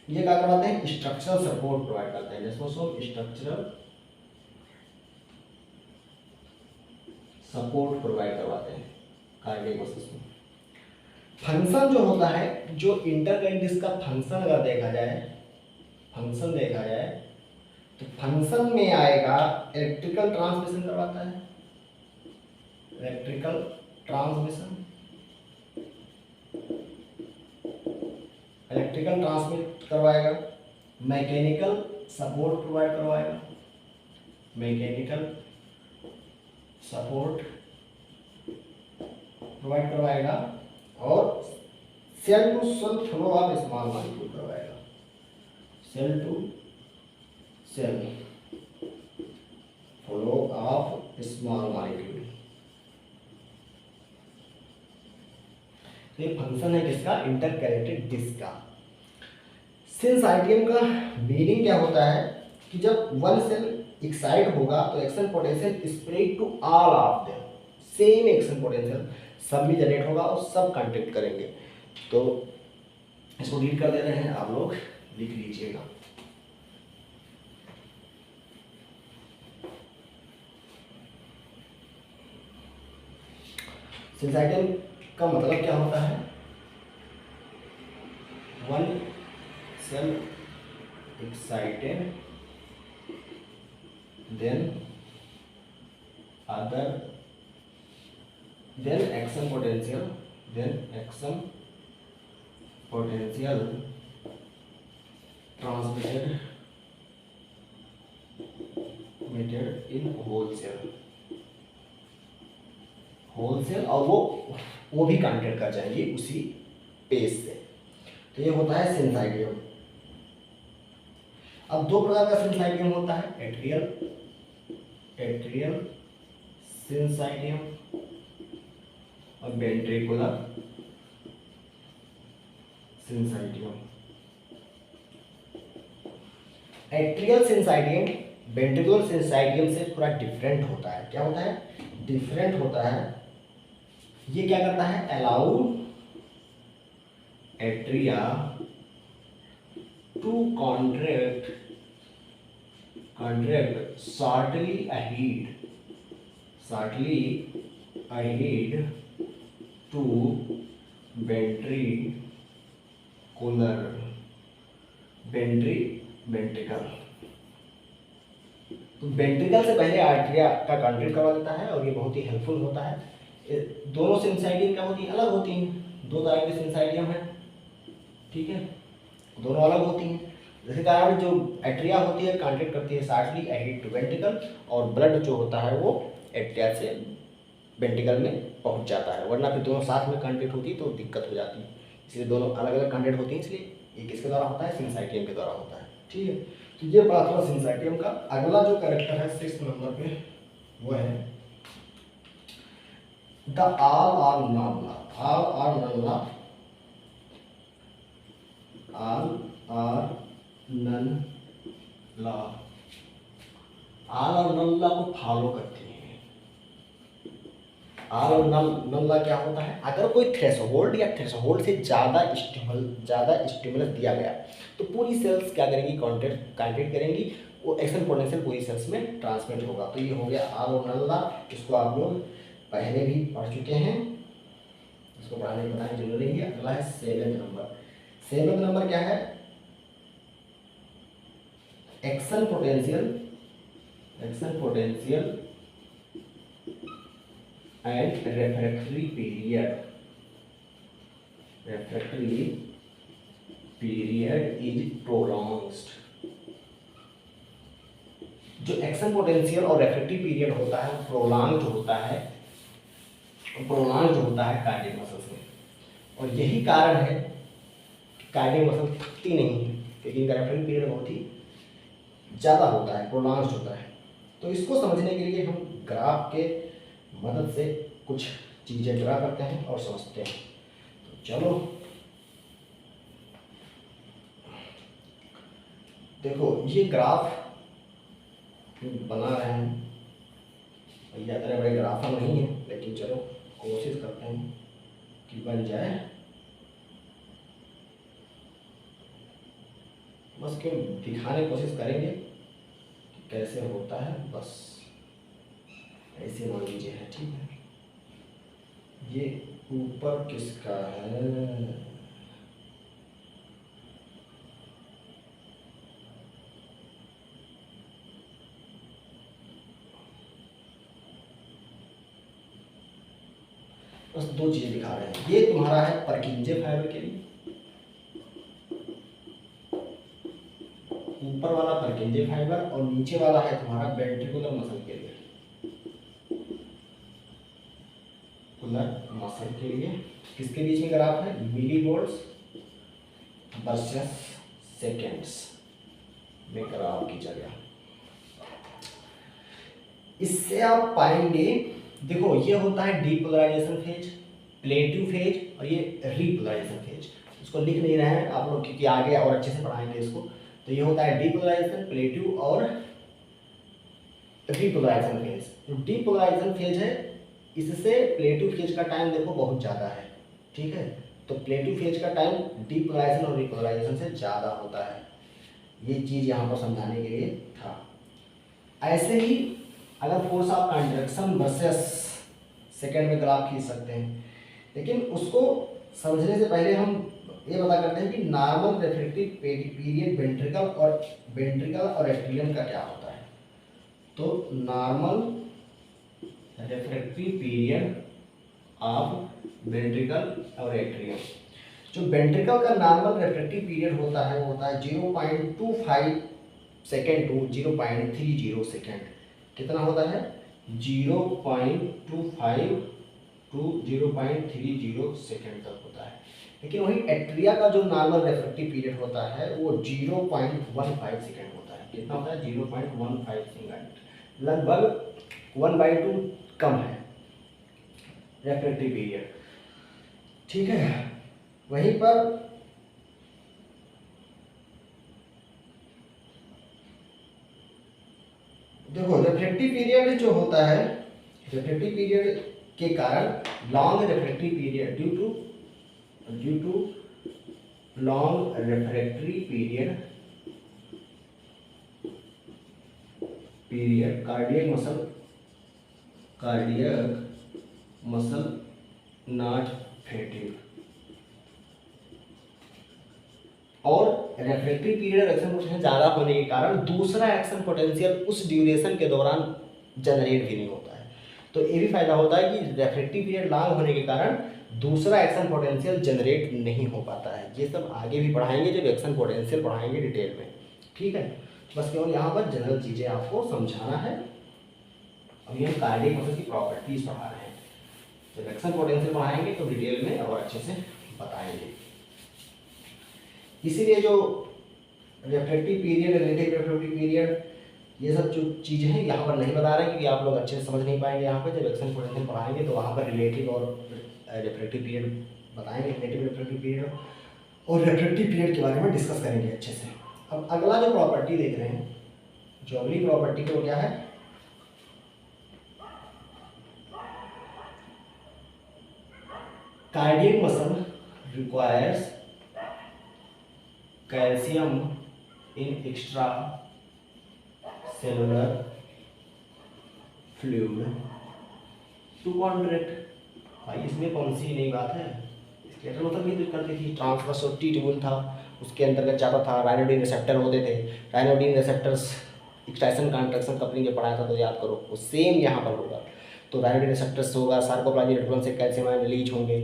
क्या करवाते हैं, स्ट्रक्चरल सपोर्ट प्रोवाइड करते हैं, डेस्मोसोम स्ट्रक्चरल सपोर्ट प्रोवाइड करवाते हैं कार्डियक मसल्स में। फंक्शन जो होता है, जो इंटरकरेंट डिस्क का फंक्शन अगर देखा जाए, फंक्शन देखा जाए तो फंक्शन में आएगा इलेक्ट्रिकल ट्रांसमिशन करवाता है, इलेक्ट्रिकल ट्रांसमिशन, इलेक्ट्रिकल ट्रांसमिट करवाएगा, मैकेनिकल सपोर्ट प्रोवाइड करवाएगा, मैकेनिकल सपोर्ट प्रोवाइड करवाएगा, और cell to cell flow of small molecule करवाएगा, cell to cell flow of small molecule. ये फंक्शन है किसका, इंटरकैलेटेड डिस्क का। सिंसाइटियम का मीनिंग क्या होता है कि जब वन सेल एक्साइट होगा तो action potential spread to all of them, same action potential सब में जनरेट होगा और सब कॉन्ट्रैक्ट करेंगे। तो इसको रीड कर दे रहे हैं, आप लोग लिख लीजिएगा। सिंसाइटियम का मतलब क्या होता है? One cell excited then other then action potential transmitted in whole cell और वो भी कंटेक्ट कर जाएंगे उसी पेज से। तो ये होता है सिंसाइटियम। अब दो प्रकार का सिंसाइटियम होता है, एट्रियल सिंसाइटियम और वेंट्रिकुलर सिंसाइटियम। एट्रियल सिंसाइटियम वेंट्रिकुलर सिंसाइटियम से थोड़ा डिफरेंट होता है। क्या होता है? डिफरेंट होता है। ये क्या करता है? Allow atria to contract shortly ahead to ventricle। तो वेंट्रिकल से पहले आर्टरिया का कॉन्ट्रैक्ट करवा देता है और ये बहुत ही हेल्पफुल होता है। दोनों सिंसाइटियम क्या होती है? अलग होती हैं। दो तरह की सिंसाइटियम है, ठीक है, दोनों अलग होती हैं। जैसे कारण जो एट्रिया होती है कॉन्ट्रैक्ट करती है शॉर्टली अहेड टू वेंट्रिकल, और ब्लड जो होता है वो एट्रिया से वेंट्रिकल में पहुंच जाता है, वरना फिर दोनों साथ में कॉन्ट्रैक्ट होती है तो दिक्कत हो जाती है। इसलिए दोनों अलग अलग कॉन्ट्रैक्ट होती हैं, इसलिए ये किसके द्वारा होता है? सिंसाइटियम के द्वारा होता है, ठीक है। तो ये बात हुआ सिंसाइटियम का। अगला जो कैरेक्टर है 6 नंबर पे वो है the all or none law को फॉलो करती है। ऑल और नन लॉ क्या होता है? अगर कोई थ्रेशोल्ड या थ्रेशोल्ड से ज़्यादा स्टिमुलस दिया गया तो पूरी सेल्स क्या करेंगी? कॉन्ट्रैक्ट करेंगी, वो एक्शन पोटेंशियल पूरी सेल्स में ट्रांसमिट होगा। तो ये हो गया ऑल और नन लॉ। इसको आप लोग पहले भी पढ़ चुके हैं, इसको पढ़ाने की बताने जरूरी है। अगला है 7 नंबर। 7 नंबर क्या है? Action potential and refractory period is prolonged. जो एक्शन पोटेंशियल और रेफ्रैक्टरी पीरियड होता है प्रोलॉन्ग्ड होता है कार्डियक मसल्स में, और यही कारण है कि कार्डियक मसल थकती नहीं है, क्योंकि इनका रेफ्रैक्टरी पीरियड बहुत ही ज़्यादा होता है, प्रोलॉन्ग्ड होता है। तो इसको समझने के लिए हम ग्राफ के मदद से कुछ चीज़ें ड्रा करते हैं और समझते हैं। तो चलो देखो, ये ग्राफ बना रहे हैं, भैया इतने बड़े ग्राफ नहीं है, लेकिन चलो कोशिश करते हैं कि बन जाए। बस क्यों दिखाने की कोशिश करेंगे कि कैसे होता है, बस ऐसे मान लीजिए है, ठीक है। ये ऊपर किसका है? बस दो चीजें दिखा रहे हैं। ये तुम्हारा है परकिंजे फाइबर के लिए, ऊपर वाला परकिंजे फाइबर, और नीचे वाला है तुम्हारा वेंट्रिकुलर मसल के लिए, मसल के लिए। किसके बीच में ग्राफ है? मिली वोल्ट्स वर्सेस सेकेंड्स में ग्राफ की जगह। इससे आप पाएंगे, देखो ये होता है डीपोलराइजेशन फेज, प्लेटिव फेज, और ये रीपोलराइजेशन फेज। इसको लिख नहीं रहे हैं आप लोग क्योंकि आगे और अच्छे से पढ़ाएंगे इसको। तो ये होता है डीपोलराइजेशन, प्लेटिव और रीपोलराइजेशन फेज। जो डीपोलराइजेशन फेज है, इससे प्लेटिव फेज का टाइम देखो बहुत ज़्यादा है, ठीक है। तो प्लेटिव फेज का टाइम डीपोलराइजेशन और रीपोलराइजेशन से ज़्यादा होता है। ये चीज़ यहाँ पर समझाने के लिए था। ऐसे ही अगर force of contraction versus second में ग्राफ खींच सकते हैं। लेकिन उसको समझने से पहले हम ये पता करते हैं कि नॉर्मल रेफ्रेक्टिव पीरियड वेंट्रिकल और एट्रियम का क्या होता है। तो normal refractive period of ventricle और एट्रियम, जो वेंट्रिकल का नॉर्मल रेफ्रेक्टिव पीरियड होता है वो होता है 0.25 सेकेंड टू 0.30 सेकेंड। कितना होता है? 0.25 टू 0.30 सेकेंड तक होता है। लेकिन वही एट्रिया का जो नॉर्मल रेफ्रेक्टिव पीरियड होता है वो 0.15 सेकेंड होता है। कितना होता है? 0.15 सेकेंड, लगभग 1/2 कम है रेफ्रेक्टिव पीरियड। ठीक है, वहीं पर देखो रेफ्रेक्टिव पीरियड जो होता है, रेफ्रेक्टिव पीरियड के कारण long refractive period due to long refractory period cardiac muscle not fatigue, और रेफ्रेक्टरी पीरियड एक्शन पोटेंशियल ज़्यादा होने के कारण दूसरा एक्शन पोटेंशियल उस ड्यूरेशन के दौरान जनरेट भी नहीं होता है। तो ये भी फायदा होता है कि रेफ्रेक्टिव पीरियड लॉन्ग होने के कारण दूसरा एक्शन पोटेंशियल जनरेट नहीं हो पाता है। ये सब आगे भी पढ़ाएंगे जब एक्शन पोटेंशियल पढ़ाएंगे डिटेल में। ठीक है, बस केवल यहाँ पर जनरल चीज़ें आपको समझाना है। अभी हम कार्डियक मसल की प्रॉपर्टीज पढ़ा रहे हैं, जब एक्शन पोटेंशियल पढ़ाएंगे तो डिटेल में और अच्छे से बताएंगे। इसीलिए जो refractive period, relative refractive period, ये सब जो चीज़ें हैं यहाँ पर नहीं बता रहे हैं क्योंकि आप लोग अच्छे से समझ नहीं पाएंगे। यहाँ पर जब एक्शन पोटेंशियल पढ़ाएंगे तो वहाँ पर रिलेटिव और रेफ्रेक्टिव पीरियड बताएंगे, रिलेटिव रेफ्रेक्टिव पीरियड और रेफ्रेक्टिव पीरियड के बारे में डिस्कस करेंगे अच्छे से। अब अगला जो प्रॉपर्टी देख रहे हैं, जो अगली प्रॉपर्टी वो क्या है? Cardiac muscle requires calcium in extracellular fluid to contract. भाई इसमें कौन सी नई बात है? स्केलेटल मसल भी तो करती थी, ट्रांसवर्स ट्यूब्यूल था, उसके अंतर्गत जाता था, राइनोडिन रिसेप्टर होते थे। राइनोडिन रिसेप्टर्स एक्सट्रैक्शन कॉन्ट्रैक्शन कपलिंग जो पढ़ाया था तो याद करो, वो सेम यहाँ पर होगा। तो राइनोडिन रिसेप्टर्स होगा, सार्कोप्लाज्मिक रेटिकुलम से कैल्शियम आयन रिलीज होंगे।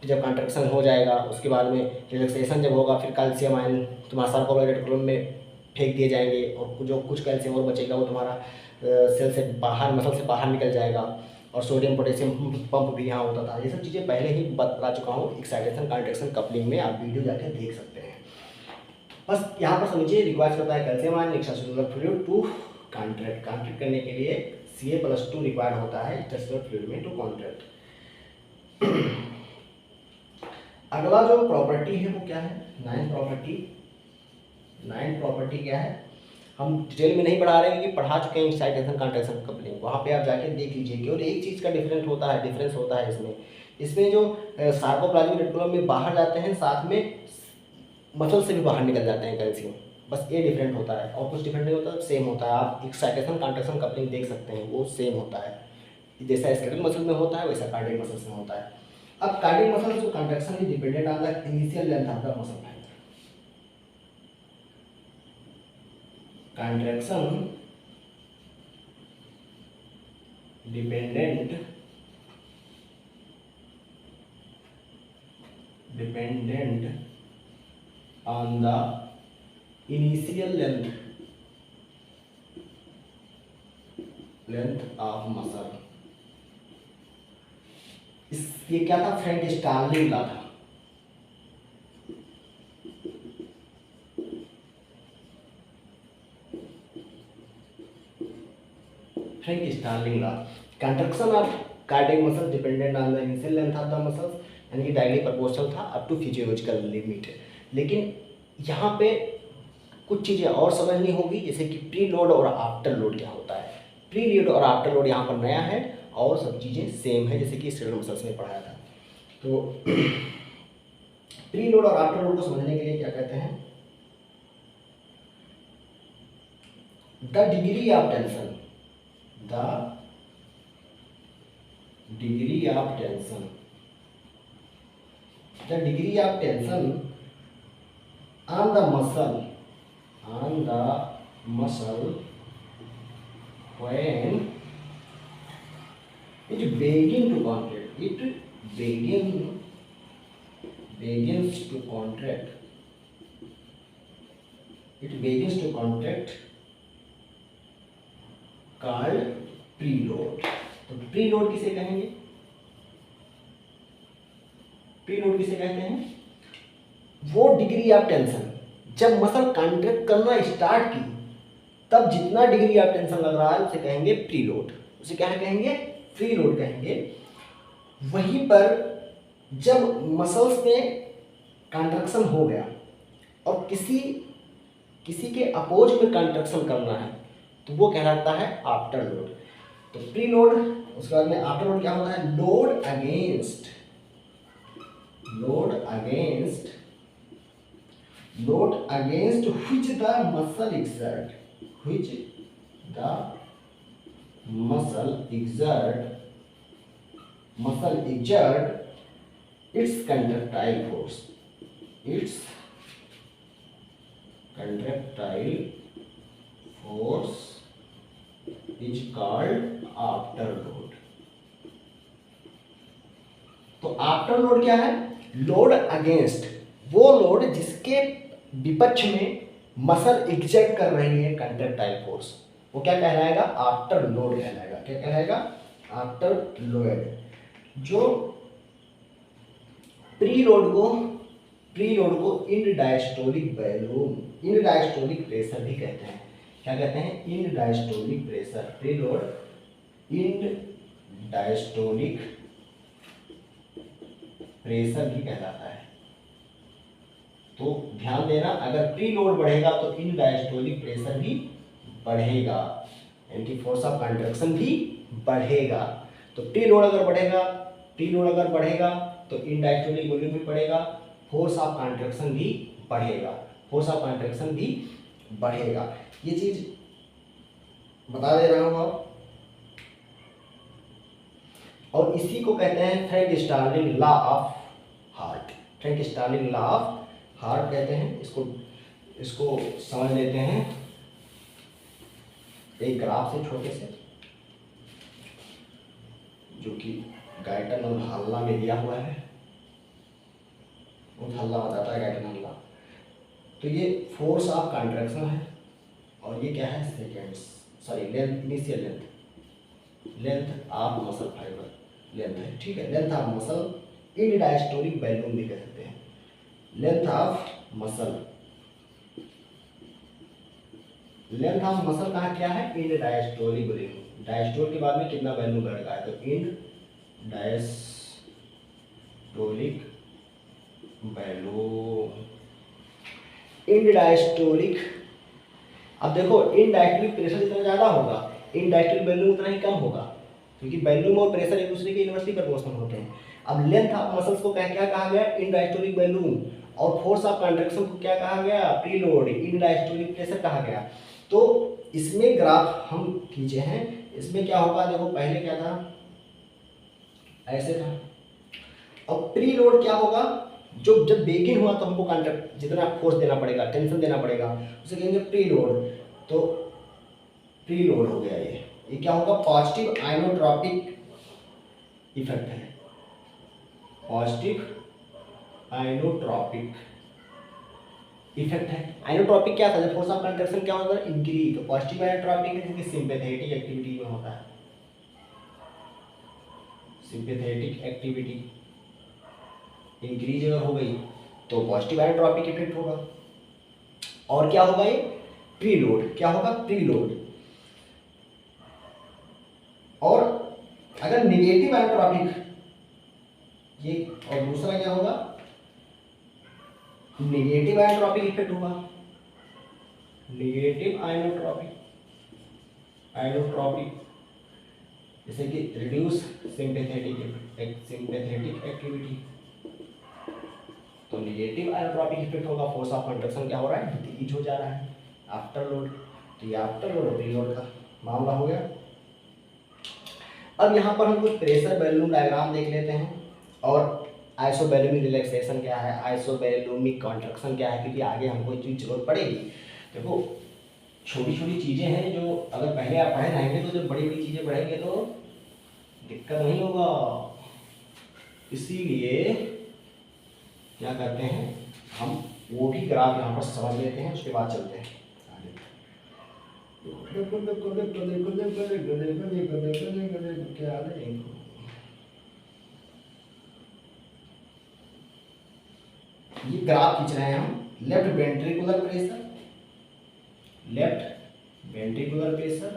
जब कॉन्ट्रैक्शन हो जाएगा उसके बाद में रिलैक्सेशन जब होगा फिर कैल्शियम आयन तुम्हारा सार्कोप्लाज्मिक रेटिकुलम में फेंक दिए जाएंगे और जो कुछ कैल्शियम और बचेगा वो तुम्हारा सेल से बाहर, मसल से बाहर निकल जाएगा। और सोडियम पोटेशियम पंप भी यहाँ होता था। ये सब चीज़ें पहले ही बता चुका हूँ एक्साइटेशन कॉन्ट्रैक्शन कपलिंग में, आप वीडियो जाके देख सकते हैं। बस यहाँ पर समझिए रिक्वायर्स करता है calcium ion extracellular fluid to contract करने के लिए Ca+2 रिक्वायर्ड होता है एक्स्ट्रासेलुलर फ्लूइड में टू कॉन्ट्रैक्ट। अगला जो प्रॉपर्टी है वो क्या है? नाइन्थ प्रॉपर्टी क्या है? हम डिटेल में नहीं पढ़ा रहे हैं क्योंकि पढ़ा चुके हैं एक्साइटेशन कॉन्ट्रैक्शन कपलिंग, वहाँ पे आप जाके देख लीजिए। केवल एक चीज़ का डिफरेंस होता है इसमें जो सार्कोप्लाज्मिक रेटिकुलम में बाहर जाते हैं साथ में मसल से भी बाहर निकल जाते हैं कैल्शियम, बस ये डिफरेंट होता है। और कुछ डिफरेंट नहीं होता, सेम होता है। आप एक्साइटेशन कॉन्ट्रैक्शन कपलिंग देख सकते हैं, वो सेम होता है। जैसा स्केलेटल मसल में होता है वैसा कार्डियक मसल्स में होता है। अब कार्डियक मसल जो contraction is dependent on the initial length of the muscle fibre. Contraction dependent on the initial length of muscle। ये क्या था? फ्रैंक स्टार्लिंग का था। Frank Starling law, construction of cardiac muscle dependent on the initial length of the muscles, यानी कि डायरेक्टली प्रोपोर्शनल था अप टू फिजियोलॉजिकल लिमिट। लेकिन यहाँ पे कुछ चीज़ें और समझनी होगी, जैसे कि प्री लोड और आफ्टर लोड क्या होता है। प्री लोड और आफ्टर लोड यहाँ पर नया है और सब चीज़ें सेम है जैसे कि स्केलेटल मसल्स में पढ़ाया था। तो प्री लोड और आफ्टर लोड को समझने के लिए क्या कहते हैं? The degree of tension, the degree of tension, the degree of tension on the muscle, on the muscle when it begin to contract, begins to contract, it begins to contract called preload। तो प्रीलोड किसे कहेंगे? प्रीलोड किसे कहते हैं? वो डिग्री ऑफ टेंशन जब मसल कॉन्ट्रैक्ट करना स्टार्ट की तब जितना डिग्री ऑफ टेंशन लग रहा है उसे कहेंगे प्रीलोड, उसे क्या कहेंगे? प्रीलोड कहेंगे। वहीं पर जब मसल्स में कॉन्ट्रैक्शन हो गया और किसी के अपोज में कॉन्ट्रैक्शन करना है तो वो कहलाता है आफ्टर लोड। तो प्रीलोड, उसके बाद में आफ्टर लोड क्या होता है? Load against which the muscle exert, its contractile force, is called after load। तो आफ्टर लोड क्या है? लोड अगेंस्ट, वो लोड जिसके विपक्ष में मसल एग्जर्ट कर रही है कंट्रैक्टाइल फोर्स, वो क्या कहलाएगा? आफ्टर लोड कहलाएगा। क्या कहलाएगा? After load. जो प्रीलोड को इन डायस्टोलिक प्रेशर भी कहते हैं। क्या कहते हैं? इन डायस्टोलिक प्रेशर। प्रीलोड इन डायस्टोलिक प्रेशर भी कहलाता है। तो ध्यान देना, अगर प्रीलोड बढ़ेगा तो इन डायस्टोलिक प्रेशर भी बढ़ेगा, यानी कि फोर्स ऑफ कंट्रैक्शन भी बढ़ेगा। तो प्रीलोड अगर बढ़ेगा तो इन डायस्टोलिक वॉल्यूम भी बढ़ेगा, फोर्स ऑफ कंट्रैक्शन भी बढ़ेगा। ये चीज बता दे रहा हूं आप। और इसी को कहते हैं Frank Starling law of heart. Frank Starling law of heart कहते हैं इसको समझ लेते हैं एक ग्राफ से, छोटे से, जो कि गाइटन और हल्ला में दिया हुआ है। वो हल्ला बताता है, गाइटन हल्ला। तो ये फोर्स ऑफ कॉन्ट्रैक्शन है और ये क्या है? Length, initial length of muscle fibre, length है, ठीक है। Length of muscle in diastolic volume भी कह सकते हैं। लेंथ ऑफ मसल कहाँ क्या है? इन डायस्टोलिक वॉल्यूम। डायस्टोल के बाद में कितना वॉल्यूम बढ़ रहा है? तो इन डायस्टोलिक वॉल्यूम, इन डायस्टोलिक। अब देखो, इन डायस्टोलिक प्रेशर जितना ज़्यादा होगा इन डायस्टोलिक वॉल्यूम उतना ही कम होगा, क्योंकि वॉल्यूम और प्रेशर एक दूसरे के इनवर्सली प्रोपोर्शनल होते हैं। अब लेंथ ऑफ मसल्स को क्या कहा गया? इन डायस्टोलिक वॉल्यूम। और फोर्स ऑफ कॉन्ट्रैक्शन को क्या कहा गया? प्रीलोड, इन डायस्टोलिक प्रेशर कहा गया। तो इसमें ग्राफ हम खींचे हैं, इसमें क्या होगा? देखो, पहले क्या था? ऐसे था। अब प्रीलोड क्या होगा? जब बेगिन हुआ तो हमको कॉन्ट्रैक्ट जितना फोर्स देना पड़ेगा, टेंशन देना पड़ेगा, उसे कहेंगे प्रीलोड। तो प्रीलोड हो गया ये क्या होगा? पॉजिटिव आइनोट्रॉपिक इफेक्ट है। पॉजिटिव आइनोट्रॉपिक इफेक्ट है। आइनोट्रॉपिक क्या था? जब फोर्स ऑफ कंट्रैक्शन क्या होता है? इंक्रीज। तो पॉजिटिव आइनोट्रॉपिक है जिसकी सिंपैथेटिक एक्टिविटी में होता है। सिंपैथेटिक एक्टिविटी इंक्रीज अगर हो गई तो पॉजिटिव आइनोट्रॉपिक इफेक्ट होगा। और क्या होगा? ये प्रीलोड। क्या होगा? प्रीलोड। और अगर नेगेटिव आइनोट्रॉपिक, ये, और दूसरा क्या होगा? नेगेटिव आइनोट्रॉपिक इफेक्ट होगा। नेगेटिव आइनोट्रॉपिक जैसे कि रिड्यूस सिंपैथेटिक एक्टिविटी। तो नेगेटिव आइनोट्रॉपिक इफेक्ट होगा, फोर्स ऑफ कंट्रैक्शन क्या हो रहा है? डिक्रीज हो जा रहा है आफ्टर लोड। तो ये आफ्टर लोड और प्रीलोड का मामला हो गया। अब यहाँ पर हम कुछ प्रेशर बैलून डायग्राम देख लेते हैं और आइसोबैलूमिक रिलैक्सेशन क्या है, आइसोबैलूमिक कॉन्ट्रैक्शन क्या है, क्योंकि आगे हमको इस चीज़ जरूरत पड़ेगी। देखो छोटी छोटी चीज़ें हैं जो अगर पहले आप पढ़े रहेंगे तो जब बड़ी बड़ी चीज़ें पढ़ेंगे तो दिक्कत नहीं होगा। इसीलिए क्या करते हैं हम वो भी ग्राफ यहाँ पर समझ लेते हैं, उसके बाद चलते हैं आगे। ये ग्राफ खींच रहे हैं हम, left ventricular pressure, left ventricular pressure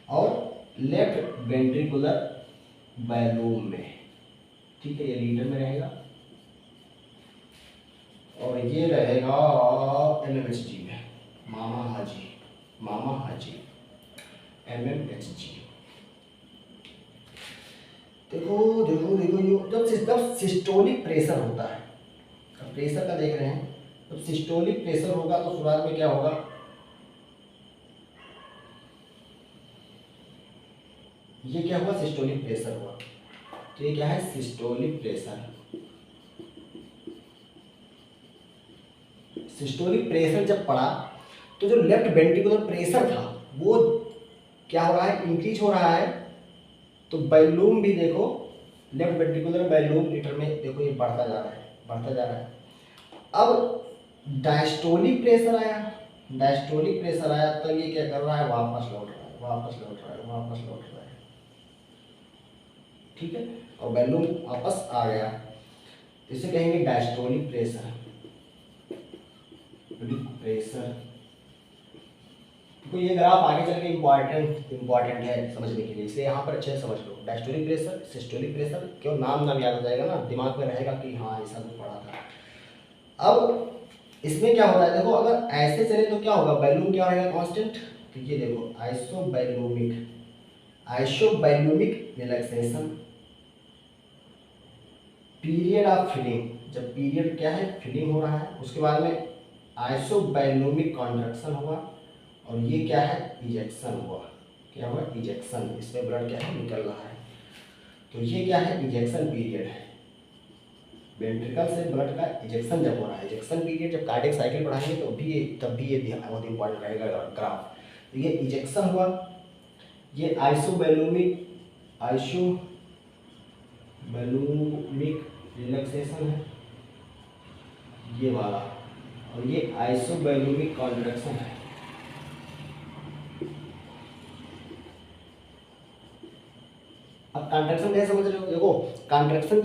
और लेफ्ट वेंट्रिकुलर बैलून में, ठीक है, ये लीटर में रहेगा और ये रहेगा mmHg में, मामा हाजी mmHg। देखो देखो देखो ये जब सिस्टोलिक प्रेशर होता है, अब प्रेशर का देख रहे हैं, जब सिस्टोलिक प्रेशर होगा तो शुरुआत में क्या होगा, ये क्या हुआ, सिस्टोलिक प्रेशर हुआ। तो ये क्या है, सिस्टोलिक प्रेशर। सिस्टोलिक प्रेशर जब पड़ा तो जो लेफ्ट वेंट्रिकुलर प्रेशर था वो क्या हो रहा है, इंक्रीज हो रहा है। तो बैलून भी देखो, लेफ्ट वेंट्रिकुलर बैलून लीटर में देखो ये बढ़ता जा रहा है, बढ़ता जा रहा है। अब डायस्टोलिक प्रेशर आया, डायस्टोलिक प्रेशर आया तो ये क्या कर रहा है, वापस लौट रहा है, वापस लौट रहा है, वापस लौट रहा है, ठीक है, और बैलून वापस आ गया। इसे कहेंगे डायस्टोलिक प्रेशर, प्रेशर। तो ये ग्राफ आगे चल के इम्पॉर्टेंट है समझने के लिए, इसलिए यहाँ पर अच्छे से समझ लो। डायस्टोलिक प्रेशर, सिस्टोलिक प्रेशर, क्यों नाम याद हो जाएगा ना, दिमाग में रहेगा कि हाँ ऐसा कुछ पढ़ा था। अब इसमें क्या होता है, देखो अगर ऐसे चले तो क्या होगा, बैलून क्या रहेगा, कांस्टेंट। तो ये देखो आइसोबैलूमिक रिलैक्सेशन, पीरियड ऑफ फिलिंग, जब पीरियड क्या है, फिलिंग हो रहा है, उसके बाद में आइसोबैलूमिक कॉन्ट्रैक्शन होगा और ये क्या है, इजेक्शन हुआ। क्या हुआ, इजेक्शन, इसमें ब्लड क्या है, निकल रहा है। तो ये क्या है, इजेक्शन पीरियड है। वेंट्रिकल से ब्लड का इजेक्शन जब हो रहा है, इजेक्शन पीरियड, जब कार्डियक साइकिल बढ़ाएंगे तो तब भी ये बहुत इंपॉर्टेंट रहेगा ग्राफ। तो ये इजेक्शन हुआ, ये आइसोबैलूमिक रिलैक्सेशन है ये वाला, और ये आइसोबैलूमिक कॉन्ट्रैक्शन है। अब कॉन्ट्रैक्शन कैसे समझ रहे हो, देखो कॉन्ट्रैक्शन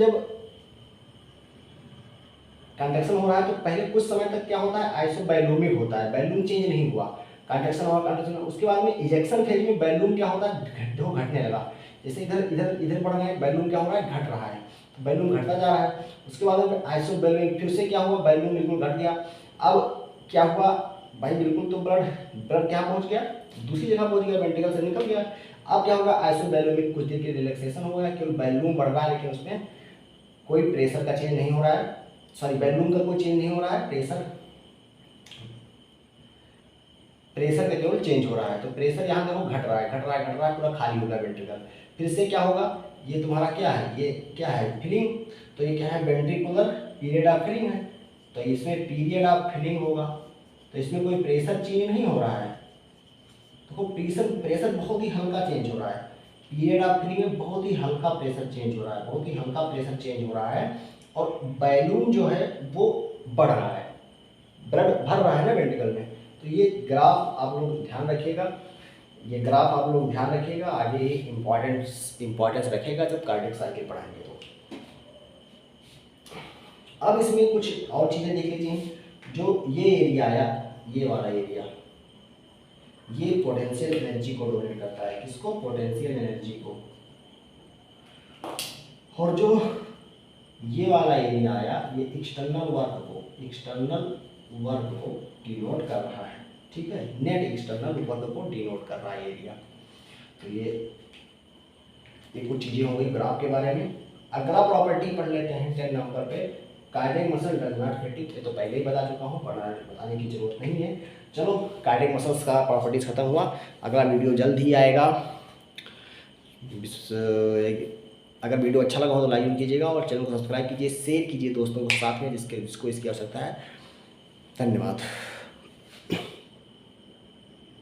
हो रहा है तो पहले कुछ समय तक क्या होता है, आइसोबैलूमिक होता है, बैलून चेंज नहीं हुआ, कॉन्ट्रैक्शन हुआ, कॉन्ट्रैक्शन। उसके बाद में इजेक्शन फेज में बैलून क्या होता है, घटने लगा। जैसे इधर इधर इधर बढ़ गए, बैलून क्या हो रहा है, घट रहा है, तो बैलून घटता जा रहा है। उसके बाद में आइसोबैलूमिक, फिर से क्या हुआ, बैलून बिल्कुल घट गया। अब क्या हुआ भाई, बिल्कुल तो ब्लड क्या पहुंच गया, दूसरी जगह पहुंच गया, वेंट्रिकल से निकल गया। अब क्या होगा, आइसोबैलूमिक कुछ देर के रिलैक्सेशन हो गया, केवल बैलून बढ़ रहा है लेकिन उसमें कोई प्रेशर का चेंज नहीं हो रहा है, सॉरी बैलून का कोई चेंज नहीं हो रहा है, प्रेशर का केवल चेंज हो रहा है। तो प्रेशर यहाँ देखो घट रहा है, पूरा खाली होगा वेंट्रिकल। फिर से क्या होगा, ये तुम्हारा क्या है, ये क्या है, फिलिंग। तो ये क्या है, वेंट्रिकुलर पीरियड ऑफ फिलिंग है, तो इसमें पीरियड ऑफ फिलिंग होगा, तो इसमें कोई प्रेशर चेंज नहीं हो रहा है। तो प्रेशर बहुत ही हल्का चेंज हो रहा है, पीरियड ऑफ फिलिंग में बहुत ही हल्का प्रेशर चेंज हो रहा है, बहुत ही हल्का प्रेशर चेंज हो रहा है। और बैलून जो है वो बढ़ रहा है, ब्लड भर रहा है ना वेंट्रिकल में। तो ये ग्राफ आप लोग ध्यान रखिएगा, ये ग्राफ आप लोग ध्यान रखिएगा, आगे इम्पोर्टेंस रखेगा जब कार्डियक साइकिल पढ़ाएंगे तो। अब इसमें कुछ और चीज़ें देख लीजिए, जो ये एरिया आया, ये वाला एरिया, ये पोटेंशियल एनर्जी को डोनेट करता है, किसको, पोटेंशियल एनर्जी को। और जो ये वाला एरिया आया, ये एक्सटर्नल वर्क को डिनोट कर रहा है, ठीक है, नेट एक्सटर्नल वर्क को डिनोट कर रहा है एरिया। तो ये कुछ चीज़ें हो गई ग्राफ के बारे में। अगला प्रॉपर्टी पढ़ लेते हैं 10 नंबर पे, cardiac muscle does not fatigue. ये तो पहले ही बता चुका हूँ, बताने की जरूरत नहीं है। चलो कार्डियक मसल्स का प्रॉपर्टीज खत्म हुआ, अगला वीडियो जल्द ही आएगा। अगर वीडियो अच्छा लगा हो तो लाइक कीजिएगा और चैनल को सब्सक्राइब कीजिए, शेयर कीजिए दोस्तों को साथ में जिसको इसकी आवश्यकता है। धन्यवाद।